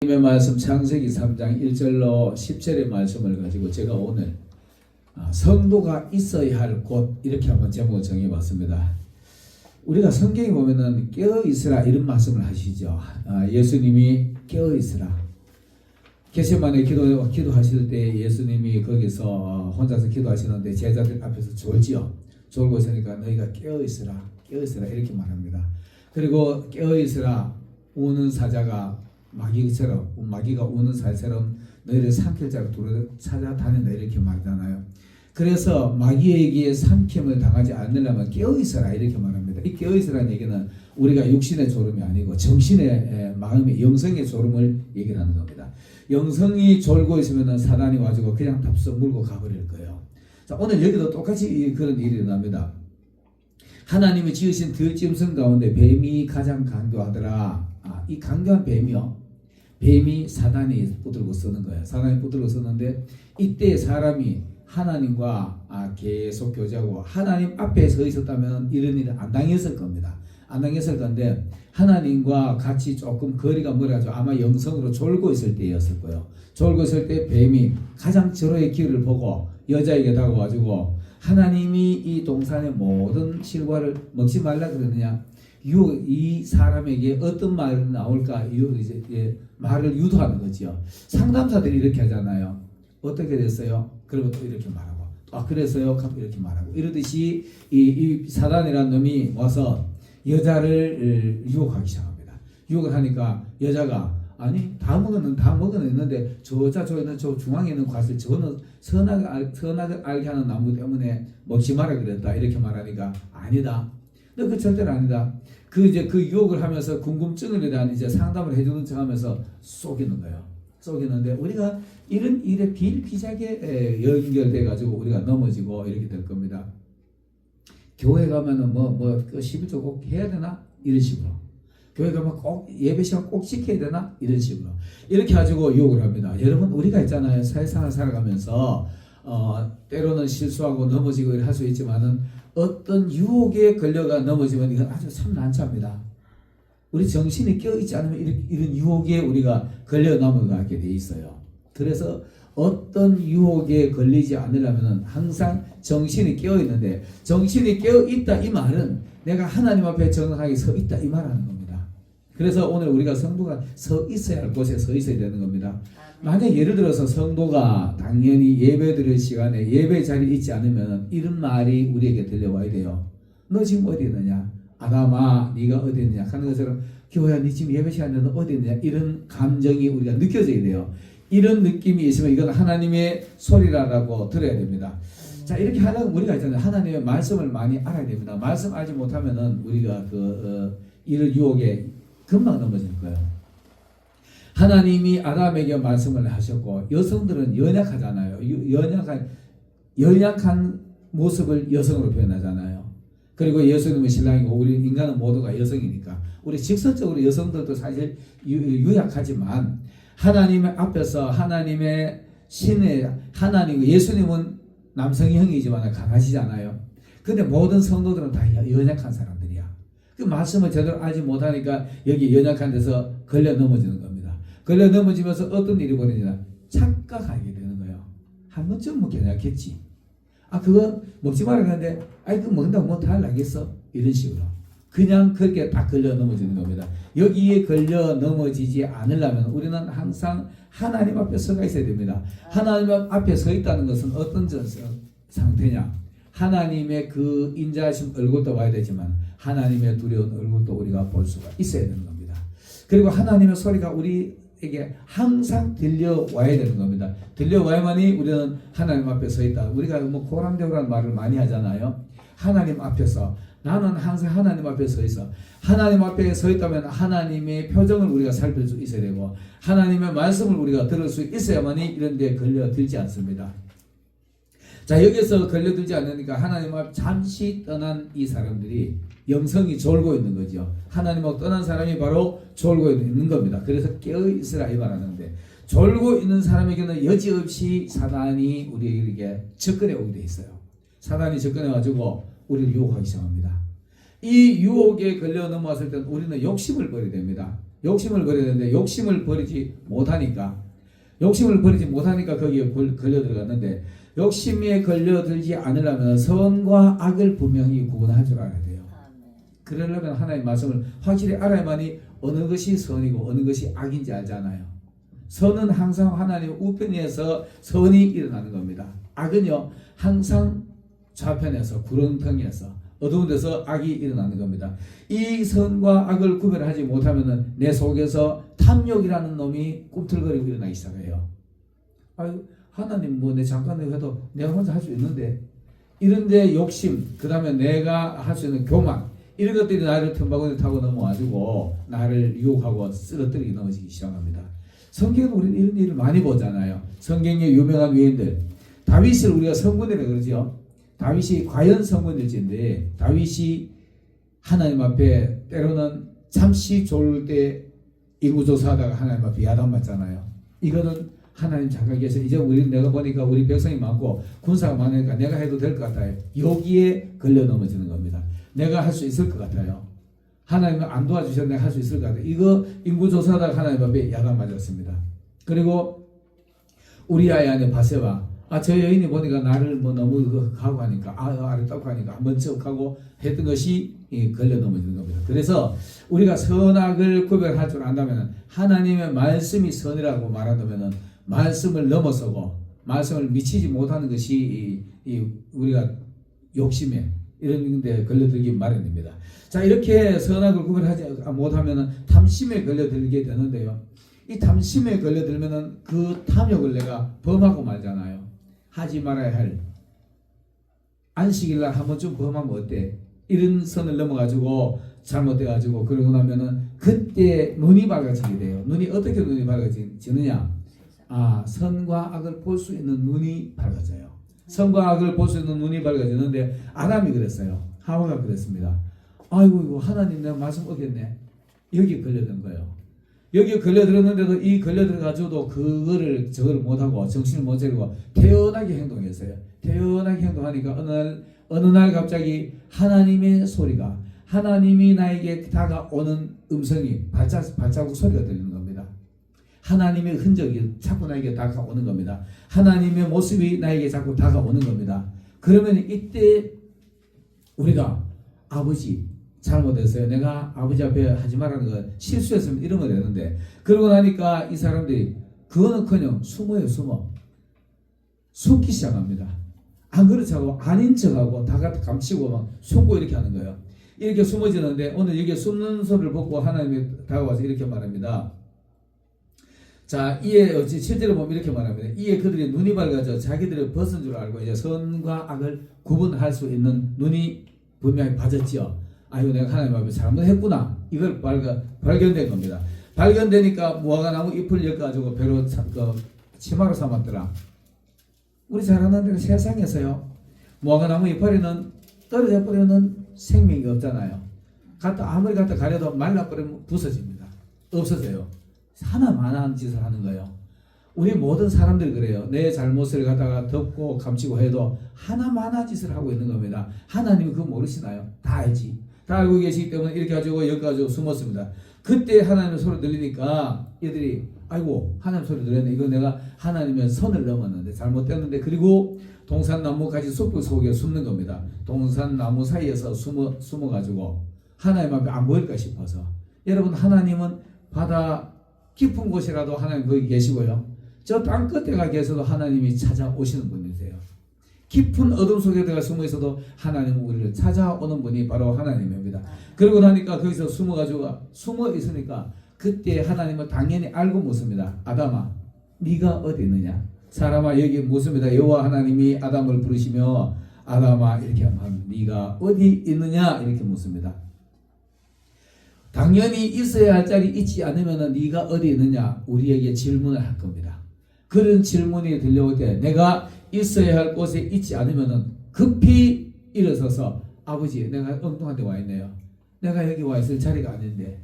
하나님의 말씀 창세기 3장 1절로 10절의 말씀을 가지고 제가 오늘 성도가 있어야 할 곳 이렇게 한번 제목을 정해봤습니다. 우리가 성경에 보면은 깨어있으라 이런 말씀을 하시죠. 예수님이 깨어있으라. 겟세마네 기도하실 때 예수님이 거기서 혼자서 기도하시는데 제자들 앞에서 졸지요. 졸고 있으니까 너희가 깨어있으라 이렇게 말합니다. 그리고 깨어있으라 우는 사자가 마귀가 우는 사자처럼 너희를 삼킬 자로 찾아다닌다 이렇게 말하잖아요. 그래서 마귀에게 삼킴을 당하지 않으려면 깨어있어라 이렇게 말합니다. 이 깨어있으라는 얘기는 우리가 육신의 졸음이 아니고 정신의 마음의 영성의 졸음을 얘기하는 겁니다. 영성이 졸고 있으면 사단이 와가지고 그냥 답석 물고 가버릴 거예요. 자, 오늘 여기도 똑같이 그런 일이 일어납니다. 하나님이 지으신 들짐승 가운데 뱀이 가장 강교하더라. 이 강교한 뱀이 사단이 붙들고 쓰는 거예요. 사단이 붙들고 쓰는데 이때 사람이 하나님과 계속 교제하고 하나님 앞에 서 있었다면 이런 일을 안 당했을 겁니다. 안 당했을 건데 하나님과 같이 조금 거리가 멀어가지고 아마 영성으로 졸고 있을 때였을 거예요. 졸고 있을 때 뱀이 가장 절호의 기회를 보고 여자에게 다가와가지고 하나님이 이 동산의 모든 실과를 먹지 말라 그러느냐, 이 사람에게 어떤 말이 나올까 말을 유도하는 거죠. 상담사들이 이렇게 하잖아요. 어떻게 됐어요? 그리고 또 이렇게 말하고, 그래서요? 이렇게 말하고, 이러듯이 이 사단이라는 놈이 와서 여자를 유혹하기 시작합니다. 유혹을 하니까 여자가 아니 다 먹었는데 저 중앙에 있는 과실 저는 선악을 알게 하는 나무 때문에 먹지 마라 그랬다 이렇게 말하니까 아니다. 너 그 절대로 아니다. 그 유혹을 하면서 궁금증에 대한 이제 상담을 해주는 척하면서 속이는 거예요. 속이는데 우리가 이런 일에 비일비재하게 연결돼 가지고 우리가 넘어지고 이렇게 될 겁니다. 교회 가면은 그 11조 꼭 해야 되나 이런 식으로. 교회 가면 꼭 예배 시간 꼭 지켜야 되나 이런 식으로. 이렇게 가지고 유혹을 합니다. 여러분 우리가 있잖아요. 사회생활 살아가면서 때로는 실수하고 넘어지고 할 수 있지만은 어떤 유혹에 걸려가 넘어지면 이건 아주 참 난처합니다. 우리 정신이 깨어있지 않으면 이런 유혹에 우리가 걸려 넘어가게 돼 있어요. 그래서 어떤 유혹에 걸리지 않으려면 항상 정신이 깨어있는데, 정신이 깨어있다 이 말은 내가 하나님 앞에 정확하게 서 있다 이 말하는 겁니다. 그래서 오늘 우리가 성도가 서 있어야 할 곳에 서 있어야 되는 겁니다. 만약 예를 들어서 성도가 당연히 예배 드릴 시간에 예배 자리에 있지 않으면 이런 말이 우리에게 들려와야 돼요. 너 지금 어디 있느냐? 아담아 네가 어디 있느냐 하는 것처럼, 교회야 네 지금 예배 시간에 너 어디 있느냐, 이런 감정이 우리가 느껴져야 돼요. 이런 느낌이 있으면 이건 하나님의 소리라고 들어야 됩니다. 자, 이렇게 하려면 우리가 있잖아요. 하나님의 말씀을 많이 알아야 됩니다. 말씀 알지 못하면은 우리가 이런 유혹에 금방 넘어질 거예요. 하나님이 아담에게 말씀을 하셨고, 여성들은 연약하잖아요. 연약한 모습을 여성으로 표현하잖아요. 그리고 예수님은 신랑이고 우리 인간은 모두가 여성이니까 우리 직설적으로 여성들도 사실 유약하지만 하나님 앞에서 하나님의 신의 하나님, 예수님은 남성형이지만 강하시잖아요. 근데 모든 성도들은 다 연약한 사람들이야. 그 말씀을 제대로 알지 못하니까 여기 연약한 데서 걸려 넘어지는 겁니다. 걸려 넘어지면서 어떤 일이 벌어지나 착각하게 되는 거예요. 한 번쯤 괜찮겠지. 그거 먹지 말라 그러는데 그거 먹는다고 뭐 다 나겠어? 이런 식으로 그냥 그렇게 딱 걸려 넘어지는 겁니다. 여기에 걸려 넘어지지 않으려면 우리는 항상 하나님 앞에 서가 있어야 됩니다. 하나님 앞에 서 있다는 것은 어떤 상태냐? 하나님의 그 인자하신 얼굴도 봐야 되지만 하나님의 두려운 얼굴도 우리가 볼 수가 있어야 되는 겁니다. 그리고 하나님의 소리가 우리에게 항상 들려와야 되는 겁니다. 들려와야만이 우리는 하나님 앞에 서 있다. 우리가 고람되오라는 말을 많이 하잖아요. 하나님 앞에서, 나는 항상 하나님 앞에 서 있어. 하나님 앞에 서 있다면 하나님의 표정을 우리가 살필 수 있어야 되고 하나님의 말씀을 우리가 들을 수 있어야만이 이런 데 걸려들지 않습니다. 자, 여기서 걸려들지 않으니까 하나님 앞 잠시 떠난 이 사람들이 영성이 졸고 있는 거죠. 하나님 앞 떠난 사람이 바로 졸고 있는 겁니다. 그래서 깨어있으라 이 말하는데, 졸고 있는 사람에게는 여지없이 사단이 우리에게 접근해 오게 돼 있어요. 사단이 접근해 가지고 우리를 유혹하기 시작합니다. 이 유혹에 걸려 넘어왔을 때 우리는 욕심을 버려야 됩니다. 욕심을 버려야 되는데 욕심을 버리지 못하니까 거기에 걸려 들어갔는데, 욕심에 걸려들지 않으려면 선과 악을 분명히 구분할 줄 알아야 돼요. 그러려면 하나님의 말씀을 확실히 알아야만이 어느 것이 선이고 어느 것이 악인지 알잖아요. 선은 항상 하나님 우편에서 선이 일어나는 겁니다. 악은요 항상 좌편에서 구렁텅이에서 어두운 데서 악이 일어나는 겁니다. 이 선과 악을 구별하지 못하면 내 속에서 탐욕이라는 놈이 꿈틀거리고 일어나기 시작해요. 아유, 하나님 뭐 내 잠깐 해도 내가 혼자 할 수 있는데, 이런데 욕심, 그 다음에 내가 할 수 있는 교만, 이런 것들이 나를 틈바구니 타고 넘어와가지고 나를 유혹하고 쓰러뜨리게 넘어지기 시작합니다. 성경은 우리는 이런 일을 많이 보잖아요. 성경의 유명한 위인들, 다윗을 우리가 성군이라고 그러죠. 다윗이 과연 성군일지인데, 다윗이 하나님 앞에 때로는 잠시 졸을 때 인구조사하다가 하나님 앞에 야단 맞잖아요. 이거는 하나님 자각에서 이제 내가 보니까 우리 백성이 많고 군사가 많으니까 내가 해도 될 것 같아요. 여기에 걸려 넘어지는 겁니다. 내가 할 수 있을 것 같아요. 하나님은 안 도와주셔도 내가 할 수 있을 것 같아요. 이거 인구조사하다가 하나님 앞에 야단 맞았습니다. 그리고 우리 아이 안에 바세바, 저 여인이 보니까 나를 뭐 너무 가고 하니까, 아랬다고 하니까 한번 쩍하고 했던 것이 걸려 넘어지는 겁니다. 그래서 우리가 선악을 구별할 줄 안다면, 하나님의 말씀이 선이라고 말한다면 말씀을 넘어서고 말씀을 미치지 못하는 것이 우리가 욕심에 이런 데 걸려들기 마련입니다. 자, 이렇게 선악을 구별하지 못하면 탐심에 걸려들게 되는데요. 이 탐심에 걸려들면은 그 탐욕을 내가 범하고 말잖아요. 하지 말아야 할 안식일날 한 번쯤 범하면 어때? 이런 선을 넘어가지고 잘못돼가지고 그러고 나면은 그때 눈이 밝아지게 돼요. 어떻게 눈이 밝아지느냐? 선과 악을 볼 수 있는 눈이 밝아져요. 선과 악을 볼 수 있는 눈이 밝아지는데, 아담이 그랬어요. 하와가 그랬습니다. 아이고 이거 하나님 내 말씀 어겼네. 여기 걸려든 거예요. 여기 걸려들었는데도 이 걸려들어가지고도 저거를 못하고 정신을 못 차리고 태연하게 행동했어요. 태연하게 행동하니까 어느 날 갑자기 하나님의 소리가, 하나님이 나에게 다가오는 음성이 발자국 소리가 들리는 겁니다. 하나님의 흔적이 자꾸 나에게 다가오는 겁니다. 하나님의 모습이 나에게 자꾸 다가오는 겁니다. 그러면 이때 우리가 아버지 잘못했어요. 내가 아버지 앞에 하지 말라는 거 실수했으면 이러면 되는데, 그러고 나니까 이 사람들이 그거는커녕 숨기 시작합니다. 안 그렇다고 아닌 척하고 다 감추고 막 숨고 이렇게 하는 거예요. 이렇게 숨어지는데 오늘 여기에 숨는 소리를 보고 하나님이 다가와서 이렇게 말합니다. 자, 이에 7절에 보면 이렇게 말합니다. 이에 그들이 눈이 밝아져 자기들의 벗은 줄 알고 이제 선과 악을 구분할 수 있는 눈이 분명히 봐졌지요. 아이고 내가 하나님 앞에 잘못했구나. 이걸 발견된 겁니다. 발견되니까 무화과나무 잎을 엮어가지고 배로 치마로 삼았더라. 우리 잘 아는 대로 세상에서요, 무화과나무 이파리는 떨어져 버리는 생명이 없잖아요. 아무리 갖다 가려도 말라버리면 부서집니다. 없어져요. 하나만한 짓을 하는 거예요. 우리 모든 사람들이 그래요. 내 잘못을 갖다가 덮고 감추고 해도 하나만한 짓을 하고 있는 겁니다. 하나님이 그거 모르시나요? 다 알지. 다 알고 계시기 때문에 이렇게 가지고 여기 가지고 숨었습니다. 그때 하나님의 소리 들리니까 얘들이 아이고 하나님 소리 들렸네. 이거 내가 하나님의 선을 넘었는데 잘못됐는데, 그리고 동산나무까지 숲을 속에 숨는 겁니다. 동산나무 사이에서 숨어가지고 하나님 앞에 안 보일까 싶어서. 여러분, 하나님은 바다 깊은 곳이라도 하나님 거기 계시고요, 저 땅 끝에 가 계셔도 하나님이 찾아오시는 분이세요. 깊은 어둠 속에 들어가 숨어 있어도 하나님은 우리를 찾아오는 분이 바로 하나님입니다. 그러고 나니까 거기서 숨어 있으니까 그때 하나님은 당연히 알고 묻습니다. 아담아, 네가 어디 있느냐? 사람아, 여기 묻습니다. 여호와 하나님이 아담을 부르시며 아담아 이렇게 하면 네가 어디 있느냐 이렇게 묻습니다. 당연히 있어야 할 자리 있지 않으면 네가 어디 있느냐 우리에게 질문을 할 겁니다. 그런 질문이 들려올 때 내가 있어야 할 곳에 있지 않으면 급히 일어서서 아버지 내가 엉뚱한 데 와 있네요. 내가 여기 와 있을 자리가 아닌데.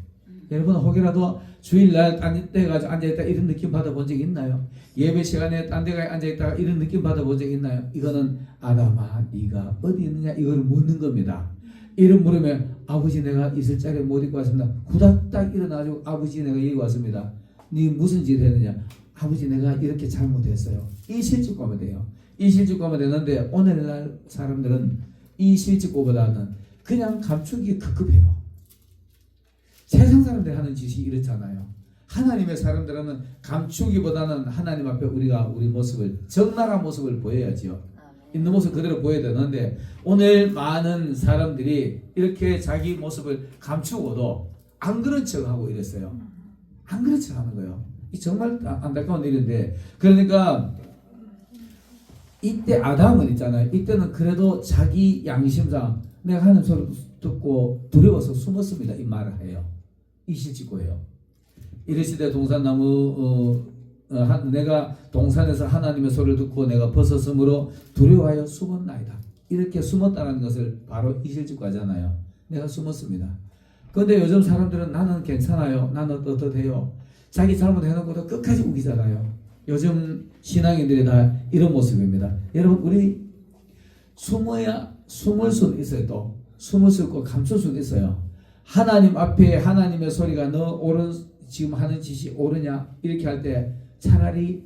여러분 혹이라도 주일날 딴 데 가서 앉아있다 이런 느낌 받아본 적 있나요? 예배 시간에 딴 데 가 앉아있다가 이런 느낌 받아본 적 있나요? 이거는 아담아 네가 어디 있느냐 이걸 묻는 겁니다. 이름 부르면 아버지 내가 있을 자리에 못 있고 왔습니다. 후닥닥 일어나가지고 아버지 내가 여기 왔습니다. 네 무슨 짓을 했느냐? 아버지 내가 이렇게 잘못했어요. 이 실직하면 돼요. 이 실직하면 되는데 오늘날 사람들은 이 실직고보다는 그냥 감추기 급급해요. 세상 사람들이 하는 짓이 이렇잖아요. 하나님의 사람들은 감추기보다는 하나님 앞에 우리가 우리 모습을 적나라한 모습을 보여야지요. 있는 모습 그대로 보여야 되는데 오늘 많은 사람들이 이렇게 자기 모습을 감추고도 안 그런 척하고 이랬어요. 안 그런 척하는 거예요. 이 정말 안타까운 일인데 그러니까 이때 아담은 있잖아요. 이때는 그래도 자기 양심상 내가 하는 소리 듣고 두려워서 숨었습니다. 이 말을 해요. 이 실직고예요. 이르시되 동산나무 내가 동산에서 하나님의 소리를 듣고 내가 벗었으므로 두려워하여 숨었나이다. 이렇게 숨었다는 것을 바로 이실직고하잖아요. 내가 숨었습니다. 그런데 요즘 사람들은 나는 괜찮아요. 나는 떳떳해요. 자기 잘못해놓고도 끝까지 우기잖아요. 요즘 신앙인들이 다 이런 모습입니다. 여러분 우리 숨을 수는 있어요. 또 숨을 수 있고 감출 수는 있어요. 하나님 앞에 하나님의 소리가 너 지금 하는 짓이 옳으냐 이렇게 할 때 차라리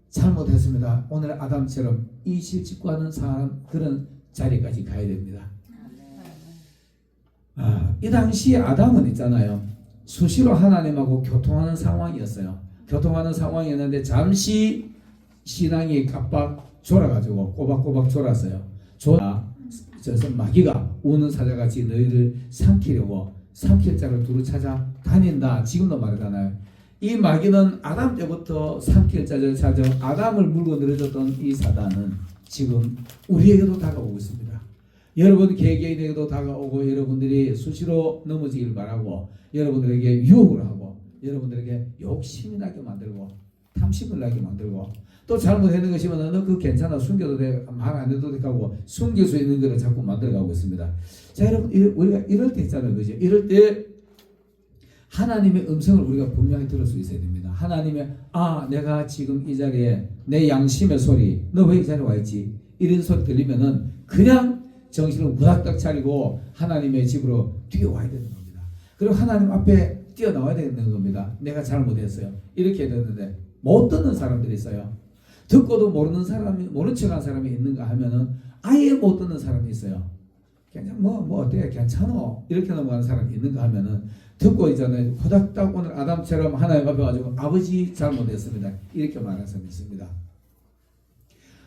잘못했습니다. 오늘 아담처럼 이실직고하는 사람 그런 자리까지 가야 됩니다. 이 당시에 아담은 있잖아요. 수시로 하나님하고 교통하는 상황이었어요. 교통하는 상황이었는데 잠시 신앙이 깜빡 졸아가지고 꼬박꼬박 졸았어요. 저서 마귀가 우는 사자같이 너희를 삼키려고 삼킬 자를 두루 찾아 다닌다. 지금도 말하잖아요. 이 마귀는 아담 때부터 삼킬 자를 찾아 아담을 물고 늘어졌던 이 사단은 지금 우리에게도 다가오고 있습니다. 여러분 개개인에게도 다가오고 여러분들이 수시로 넘어지길 바라고 여러분들에게 유혹을 하고 여러분들에게 욕심이 나게 만들고 탐심을 나게 만들고 또 잘못했는 것이면 너 그거 괜찮아 숨겨도 돼 말 안 해도 돼 하고 숨길 수 있는 것을 자꾸 만들어가고 있습니다. 자 여러분 우리가 이럴 때 있잖아요. 그죠? 이럴 때 하나님의 음성을 우리가 분명히 들을 수 있어야 됩니다. 하나님의 내가 지금 이 자리에 내 양심의 소리 너 왜 이 자리에 와 있지? 이런 소리 들리면은 그냥 정신을 무닥닥 차리고 하나님의 집으로 뛰어와야 되는 겁니다. 그리고 하나님 앞에 뛰어나와야 되는 겁니다. 내가 잘못했어요. 이렇게 해야 되는데 못 듣는 사람들이 있어요. 듣고도 모르는 사람이 모른 척한 사람이 있는가 하면은 아예 못 듣는 사람이 있어요. 그냥 뭐 어때 괜찮어 이렇게 넘어가는 사람이 있는가 하면은 듣고 있잖아요. 후닥닥 오늘 아담처럼 하나님 앞에 가지고 아버지 잘못했습니다. 이렇게 말하는 사람이 있습니다.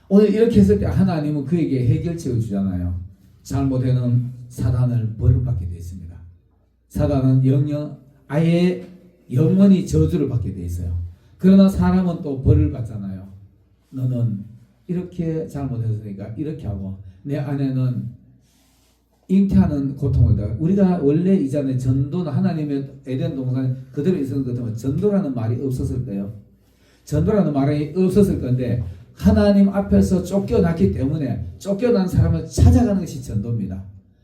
오늘 이렇게 했을 때 하나님은 그에게 해결책을 주잖아요. 잘못해는 사단을 벌받게 되어 있습니다. 사단은 아예 영원히 저주를 받게 되어 있어요. 그러나 사람은 또 벌을 받잖아요. 너는 이렇게 잘못했으니까 이렇게 하고 내 안에는 잉태하는 고통을 다. 우리가 원래 이전에 전도는 하나님의 에덴 동산에 그대로 있었던 것 같으면 전도라는 말이 없었을 거예요. 전도라는 말이 없었을 건데 하나님 앞에서 쫓겨났기 때문에 쫓겨난 사람을 찾아가는 것이 전도입니다.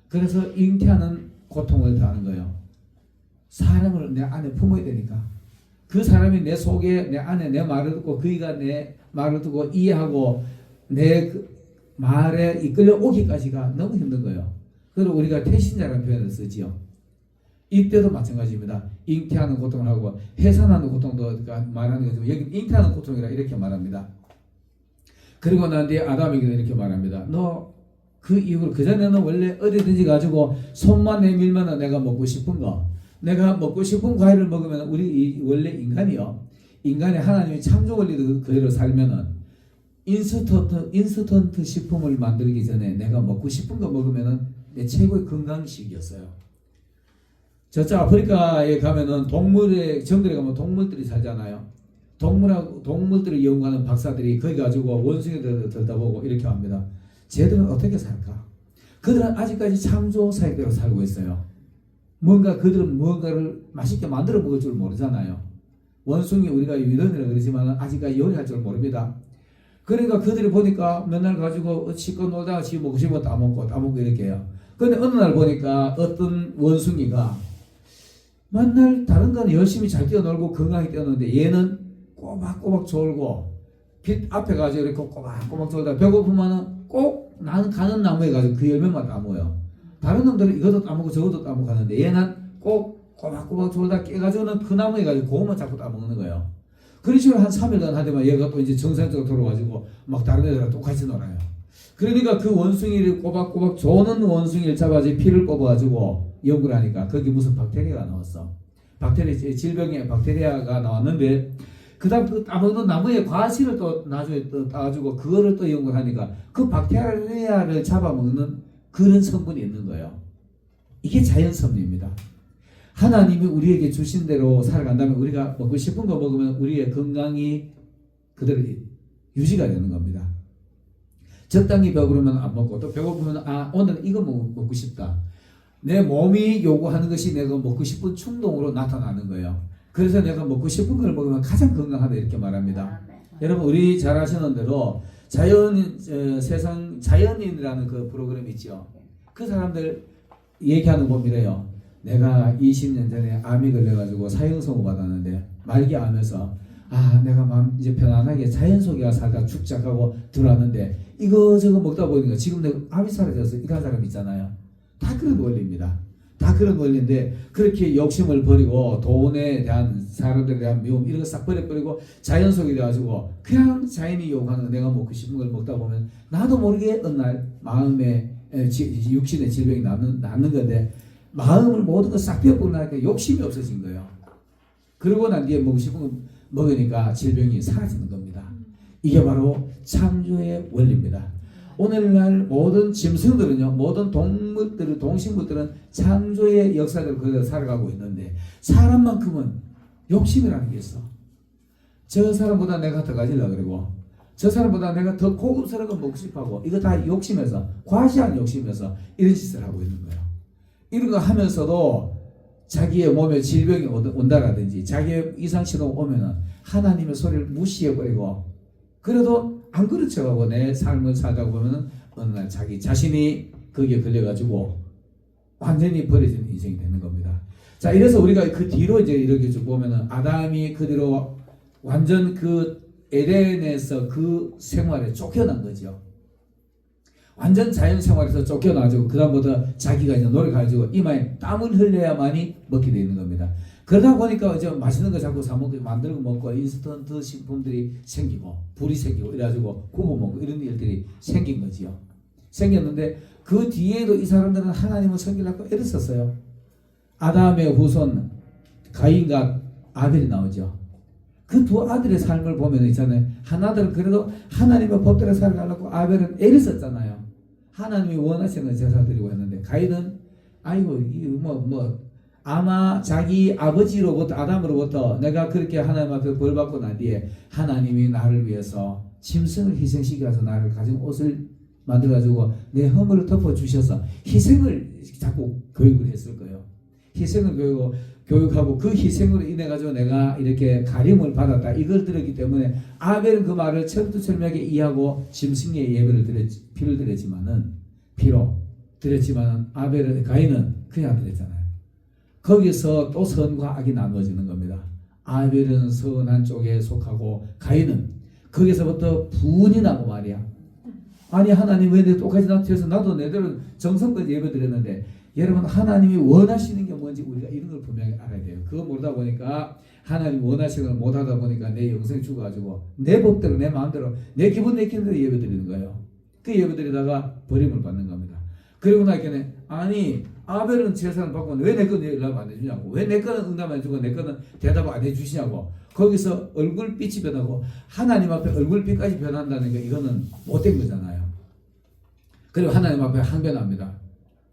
그래서 잉태하는 고통을 당하는 거예요. 사람을 내 안에 품어야 되니까 그 사람이 내 속에 내 안에 내 말을 듣고 그이가 내 말을 듣고 이해하고 내 말에 이끌려 오기까지가 너무 힘든 거예요. 그리고 우리가 태신자라는 표현을 쓰지요. 이때도 마찬가지입니다. 잉태하는 고통을 하고 해산하는 고통도 말하는 거지만 여기 잉태하는 고통이라 이렇게 말합니다. 그리고 난 뒤에 아담에게 이렇게 말합니다. 너 그 이후로 그전에는 원래 어디든지 가지고 손만 내밀면 내가 먹고 싶은 거 내가 먹고 싶은 과일을 먹으면 우리 원래 인간이 하나님의 창조 원리도 그대로 살면은 인스턴트 식품을 만들기 전에 내가 먹고 싶은 거 먹으면은 내 최고의 건강식이었어요. 저쪽 아프리카에 가면은 정글에 가면 동물들이 살잖아요. 동물들을 연구하는 박사들이 거기 가지고 원숭이들 들다보고 이렇게 합니다. 쟤들은 어떻게 살까? 그들은 아직까지 창조 사역대로 살고 있어요. 그들은 뭔가를 맛있게 만들어 먹을 줄 모르잖아요. 원숭이 우리가 유전이라고 그러지만 아직까지 요리할 줄 모릅니다. 그러니까 그들이 보니까 맨날 가지고 치고 놀다가 지 먹고 싶은 거 다 먹고 이렇게 해요. 그런데 어느 날 보니까 어떤 원숭이가 맨날 다른 건 열심히 잘 뛰어놀고 건강히 뛰어노는데 얘는 꼬박꼬박 졸고 빛 앞에 가지고 이렇게 꼬박꼬박 졸다 배고프면은 꼭 나는 가는 나무에 가지고 그 열매만 다 모여. 다른 놈들은 이것도 따먹고 저것도 따먹고 하는데 얘는 꼭 꼬박꼬박 졸다 깨가지고는 그 나무에 가지고 고구마 자꾸 따먹는 거예요. 그런 식으로 한 3일간 하더만 얘가 또 이제 정상적으로 돌아와가지고 막 다른 애들하고 똑같이 놀아요. 그러니까 그 원숭이를 꼬박꼬박 조는 원숭이를 잡아서 피를 뽑아가지고 연구를 하니까 거기 무슨 박테리아가 나왔어. 박테리아, 질병의 박테리아가 나왔는데 그 다음 그 따먹는 나무의 과실을 또 나중에 또 따가지고 그거를 또 연구를 하니까 그 박테리아를 잡아먹는 그런 성분이 있는 거예요. 이게 자연섭리입니다. 하나님이 우리에게 주신 대로 살아간다면 우리가 먹고 싶은 거 먹으면 우리의 건강이 그대로 유지가 되는 겁니다. 적당히 배부르면 안 먹고 또 배고프면 오늘 이거 먹고 싶다. 내 몸이 요구하는 것이 내가 먹고 싶은 충동으로 나타나는 거예요. 그래서 내가 먹고 싶은 걸 먹으면 가장 건강하다 이렇게 말합니다. 여러분 우리 잘 아시는 대로 세상 자연인이라는 그 프로그램 있죠. 그 사람들 얘기하는 거 이래요. 내가 20년 전에 암이 걸려가지고 사형선고 받았는데 말기암에서 내가 마음 이제 편안하게 자연 속에 살다 축작하고 들어왔는데 이거저거 먹다 보니까 지금 내가 암이 사라져서 이런 사람 있잖아요. 다 그런 원리입니다. 다 그런 원리인데 그렇게 욕심을 버리고 돈에 대한 사람들에 대한 미움 이런 거 싹 버려버리고 자연 속에 돼가지고 그냥 자연이 요구하는 거 내가 먹고 싶은 걸 먹다 보면 나도 모르게 어느 날 마음에 육신의 질병이 낫는 건데 마음을 모든 거 싹 비워버리고 나니까 욕심이 없어진 거예요. 그러고 난 뒤에 먹고 싶은 거 먹으니까 질병이 사라지는 겁니다. 이게 바로 창조의 원리입니다. 오늘날 모든 짐승들은요, 모든 동물들은, 동식물들은 창조의 역사를 그대로 살아가고 있는데 사람만큼은 욕심이라는 게 있어. 저 사람보다 내가 더 가지려고 그러고 저 사람보다 내가 더 고급스러운 거 먹고 싶어하고 이거 다 욕심에서 과시한 욕심에서 이런 짓을 하고 있는 거예요. 이런 거 하면서도 자기의 몸에 질병이 온다라든지 자기의 이상신호가 오면은 하나님의 소리를 무시해버리고 그래도 안 그런 척하고 내 삶을 살다 보면은 어느 날 자기 자신이 거기에 걸려가지고 완전히 버려지는 인생이 되는 겁니다. 자, 이래서 우리가 그 뒤로 이제 이렇게 쭉 보면은 아담이 그대로 완전 그 에덴에서 그 생활에 쫓겨난 거죠. 완전 자연 생활에서 쫓겨나가지고 그다음부터 자기가 이제 노력해가지고 이마에 땀을 흘려야만이 먹게 되는 겁니다. 그러다 보니까 이제 맛있는 거 자꾸 사 먹고 만들고 먹고 인스턴트 식품들이 생기고 불이 생기고 이래가지고 구워 먹고 이런 일들이 생긴 거지요. 생겼는데 그 뒤에도 이 사람들은 하나님을 섬기려고 애를 썼어요. 아담의 후손 가인과 아벨이 나오죠. 그 두 아들의 삶을 보면 있잖아요. 하나들은 그래도 하나님의 법대로 살아가려고 아벨은 애를 썼잖아요. 하나님이 원하시는 제사 드리고 했는데 가인은 아이고 아마 자기 아버지로부터 아담으로부터 내가 그렇게 하나님 앞에 벌 받고 난 뒤에 하나님이 나를 위해서 짐승을 희생시켜서 나를 가진 옷을 만들어가지고 내 허물을 덮어주셔서 희생을 자꾸 교육을 했을 거예요. 희생을 교육하고 그 희생으로 인해 가지고 내가 이렇게 가림을 받았다 이걸 들었기 때문에 아벨은 그 말을 철두철미하게 이해하고 짐승의 예배를 피를 드렸지만은 아벨은 가인은 그냥 드렸잖아요. 거기서 또 선과 악이 나누어지는 겁니다. 아벨은 선한 쪽에 속하고 가인은 거기서부터 분이 나고 말이야. 아니 하나님 왜 내 똑같이 나한테서 나도 내대로 정성껏 예배 드렸는데 여러분 하나님이 원하시는 게 뭔지 우리가 이런 걸 분명히 알아야 돼요. 그거 모르다 보니까 하나님 원하시는 걸 못하다 보니까 내 영생이 죽어가지고 내 법대로 내 마음대로 내 기분 내키는 대로 예배 드리는 거예요. 그 예배 드리다가 버림을 받는 겁니다. 그리고 나니까 아니 아벨은 제사를 받고 왜 내 거는 연락 안 해주냐고 왜 내 거는 응답 안 해주고 내 거는 대답 안 해주시냐고 거기서 얼굴빛이 변하고 하나님 앞에 얼굴빛까지 변한다는 게 이거는 못된 거잖아요. 그리고 하나님 앞에 항변합니다.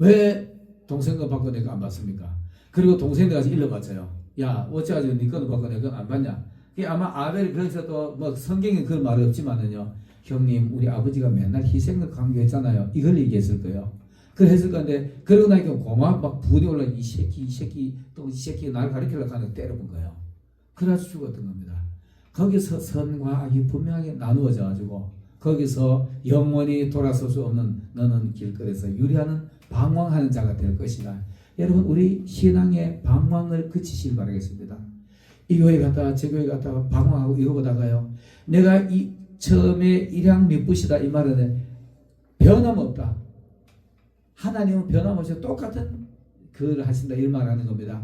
왜 동생 거 받고 내 거 안 받습니까? 그리고 동생들 가서 일러봤어요. 야 어찌하지 네 거는 받고 내 건 안 받냐? 그게 아마 아벨이 그래서 또 뭐 성경에 그런 말이 없지만은요. 형님 우리 아버지가 맨날 희생을 강조했잖아요. 이걸 얘기했을 거예요. 그랬을 건데 그러고 나니까 막 분이 올라 이 새끼 나를 가리키려고 하는 때려본 거예요. 그래서 죽었던 겁니다. 거기서 선과 악이 분명하게 나누어져 가지고 거기서 영원히 돌아설 수 없는 너는 길거리에서 유리하는 방황하는 자가 될 것이다. 여러분 우리 신앙의 방황을 그치시길 바라겠습니다. 이 교회 갔다가 저 교회 갔다가 방황하고 이거 보다가요. 내가 이 처음에 일양 미쁘시다 이 말은 변함없다. 하나님은 변함없이 똑같은 그를 하신다 이 말하는 겁니다.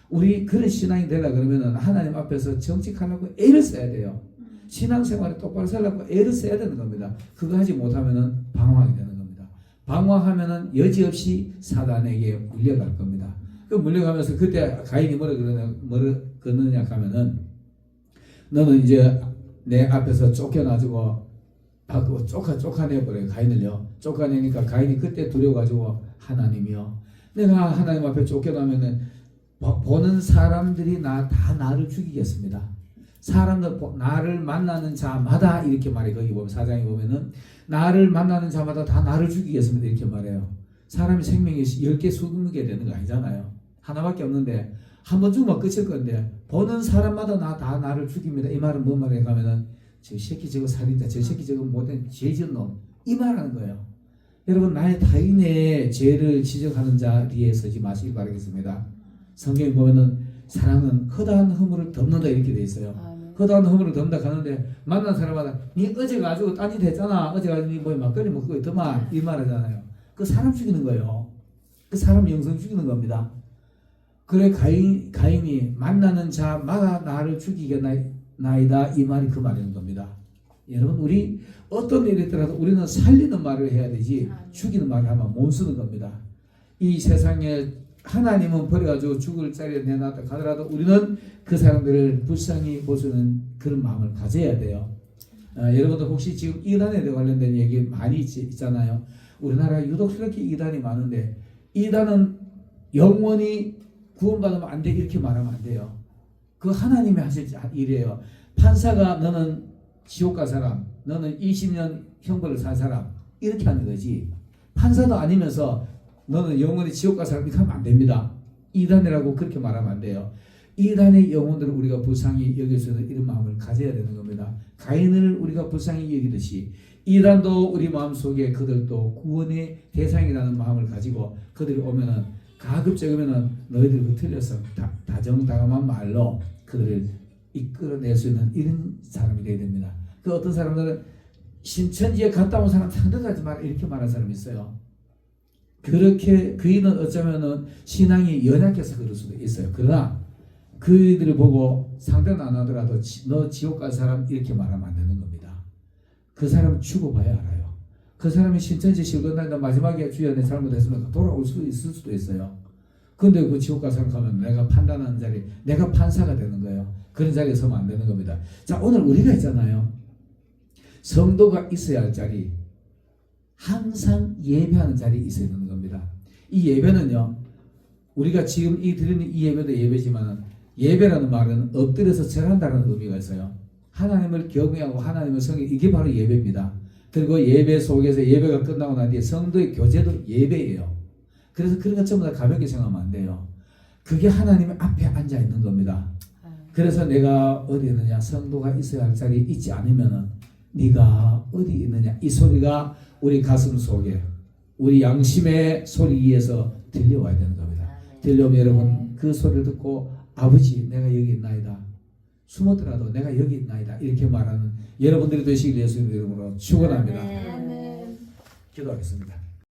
우리 그런 신앙이 되려 그러면은 하나님 앞에서 정직하려고 애를 써야 돼요. 신앙생활에 똑바로 살려고 애를 써야 되는 겁니다. 그거 하지 못하면은 방황이 되는 겁니다. 방황하면은 여지없이 사단에게 물려갈 겁니다. 그 물려가면서 그때 가인이 뭐라 그러느냐 하면은 너는 이제 내 앞에서 쫓겨나지고 쫓아내버려요. 가인을요. 쫓아내니까 가인이 그때 두려워가지고 하나님이요. 내가 하나님 앞에 쫓겨나면은 보는 사람들이 다 나를 죽이겠습니다. 사람들 나를 만나는 자마다 이렇게 말해. 거기 보면 사장에 보면은 나를 만나는 자마다 다 나를 죽이겠습니다. 이렇게 말해요. 사람이 생명이 10개 20개 되는 거 아니잖아요. 하나밖에 없는데 한 번 죽으면 끝일 건데 보는 사람마다 다 나를 죽입니다. 이 말은 뭔 말이냐 하면은 저 새끼 저거 살인자, 저 새끼 저거 못된 죄진 놈, 이 말하는 거예요. 여러분 나의 타인의 죄를 지적하는 자리에 서지 마시기 바라겠습니다. 성경에 보면은 사랑은 허다한 허물을 덮는다 이렇게 돼 있어요. 허다한 허물을 덮는다 하는데 만난 사람마다 니 어제 가지고 딴짓 했잖아. 어제 가지고 니 뭐 막걸리 먹고 있더만 이 말하잖아요. 그 사람 죽이는 거예요. 그 사람 영성 죽이는 겁니다. 그래 가인이 만나는 자마다 나를 죽이겠나이다 이 말이 그 말이는 겁니다. 여러분 우리 어떤 일이 있더라도 우리는 살리는 말을 해야 되지 죽이는 말을 하면 못 쓰는 겁니다. 이 세상에 하나님은 버려가지고 죽을 자리에 내놨다 하더라도 우리는 그 사람들을 불쌍히 보시는 그런 마음을 가져야 돼요. 여러분들 혹시 지금 이단에 관련된 얘기 많이 있잖아요. 우리나라 유독스럽게 이단이 많은데 이단은 영원히 구원받으면 안 돼 이렇게 말하면 안 돼요. 그 하나님이 하실 일이에요. 판사가 너는 지옥 갈 사람, 너는 20년 형벌을 살 사람 이렇게 하는 거지. 판사도 아니면서 너는 영원히 지옥 갈 사람 이렇게 하면 안 됩니다. 이단이라고 그렇게 말하면 안 돼요. 이단의 영혼들을 우리가 불쌍히 여길 수 있는 이런 마음을 가져야 되는 겁니다. 가인을 우리가 불쌍히 여기듯이 이단도 우리 마음속에 그들도 구원의 대상이라는 마음을 가지고 그들이 오면은 가급적이면은 너희들 그 틀려서 다정다감한 말로 그들을 이끌어낼 수 있는 이런 사람이 되어야 됩니다. 그 어떤 사람들은 신천지에 갔다 온 사람 상대하지 마라 이렇게 말하는 사람이 있어요. 그렇게 그이는 어쩌면은 신앙이 연약해서 그럴 수도 있어요. 그러나 그들을 보고 상대는 안 하더라도 너 지옥 갈 사람 이렇게 말하면 안 되는 겁니다. 그 사람 죽어봐야 알아요. 그 사람이 신천지 실건날다 마지막에 주여 내 잘못했으면 돌아올 수 있을 수도 있어요. 근데 그 지옥 갈 사람 가면 내가 판단하는 자리, 내가 판사가 되는 거예요. 그런 자리에 서면 안 되는 겁니다. 자, 오늘 우리가 있잖아요. 성도가 있어야 할 자리, 항상 예배하는 자리에 있어야 되는 겁니다. 이 예배는요, 우리가 지금 드리는 이 예배도 예배지만 예배라는 말은 엎드려서 절한다는 의미가 있어요. 하나님을 경외하고 하나님을 섬기 이게 바로 예배입니다. 그리고 예배 속에서 예배가 끝나고 난 뒤에 성도의 교제도 예배예요. 그래서 그런 것 전부 다 가볍게 생각하면 안 돼요. 그게 하나님 앞에 앉아 있는 겁니다. 그래서 내가 어디 있느냐, 성도가 있어야 할 자리에 있지 않으면은 네가 어디 있느냐 이 소리가 우리 가슴 속에 우리 양심의 소리에서 들려와야 되는 겁니다. 들려오면 여러분 그 소리를 듣고 아버지 내가 여기 있나이다. 숨었더라도 내가 여기 있나이다. 이렇게 말하는 여러분들이 되시길 예수님의 이름으로 축원합니다. 아멘. 기도하겠습니다.